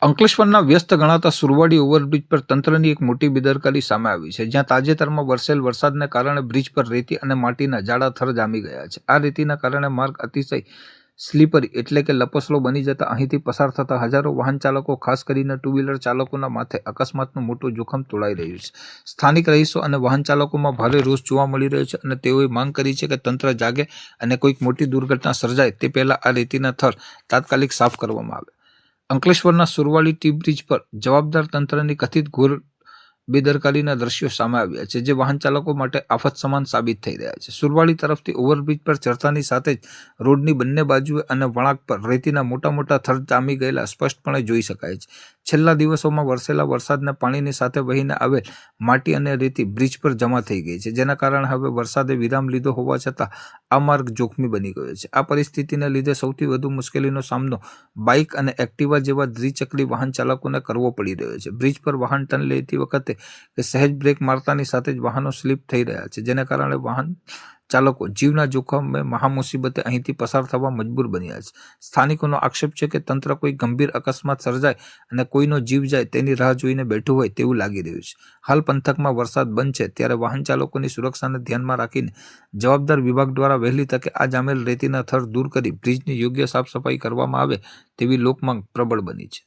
અંકલેશ્વરના વ્યસ્ત ગણાતા સુરવાડી ઓવરબ્રિજ પર તંત્રની એક મોટી બેદરકારી સામે આવી છે, જ્યાં તાજેતરમાં વરસેલ વરસાદને કારણે બ્રિજ પર રેતી અને માટીના જાડા થર જામી ગયા છે. આ રેતીના કારણે માર્ગ અતિશય સ્લીપરી એટલે કે લપસણો બની જતા અહીંથી પસાર થતા હજારો વાહન ચાલકો, ખાસ કરીને ટુ વ્હીલર ચાલકોના માથે અકસ્માતનું મોટું જોખમ તોળાઈ રહ્યું છે. સ્થાનિક રહીશો અને વાહન ચાલકોમાં ભારે રોષ જોવા મળી રહ્યો છે અને તેઓએ માંગ કરી છે કે તંત્ર જાગે અને કોઈક મોટી દુર્ઘટના સર્જાય તે પહેલા આ રેતીના થર તાત્કાલિક સાફ કરવામાં આવે. અંકલેશ્વરના સુરવાડી ટી બ્રિજ પર જવાબદાર તંત્રની કથિત ઘોર બેદરકારીના દ્રશ્યો સામે આવ્યા છે, જે વાહન ચાલકો માટે આફત સમાન સાબિત થઈ રહ્યા છે. સુરવાડી તરફથી ઓવરબ્રિજ પર ચડતાની સાથે જ રોડની બંને બાજુએ અને વળાંક પર રેતીના મોટા મોટા થર જામી ગયેલા સ્પષ્ટપણે જોઈ શકાય છે. છેલ્લા દિવસોમાં વરસેલા વરસાદના પાણીની સાથે વહીને આવેલ માટી અને રેતી બ્રિજ પર જમા થઈ ગઈ છે, જેના કારણે હવે વરસાદે વિરામ લીધો હોવા છતાં આ માર્ગ જોખમી બની ગયો છે. આ પરિસ્થિતિને લીધે સૌથી વધુ મુશ્કેલીનો સામનો બાઇક અને એક્ટિવા જેવા દ્વિચક્રી વાહન ચાલકોને કરવો પડી રહ્યો છે. બ્રિજ પર વાહન ટર્ન લેતી વખતે કે સહેજ બ્રેક મારતાની સાથે જ વાહનો સ્લીપ થઈ રહ્યા છે, જેના કારણે વાહન ચાલકો જીવના જોખમે મહામુસીબતે અહીંથી પસાર થવા મજબૂર બન્યા છે. સ્થાનિકોનો આક્ષેપ છે કે તંત્ર કોઈ ગંભીર અકસ્માત સર્જાય અને કોઈનો જીવ જાય તેની રાહ જોઈને બેઠું હોય તેવું લાગી રહ્યું છે. હાલ પંથકમાં વરસાદ બંધ છે, ત્યારે વાહન ચાલકોની સુરક્ષાને ધ્યાનમાં રાખીને જવાબદાર વિભાગ દ્વારા વહેલી તકે આ જામેલ રેતીના થર દૂર કરી બ્રિજની યોગ્ય સાફ સફાઈ કરવામાં આવે તેવી લોકમાંગ પ્રબળ બની છે.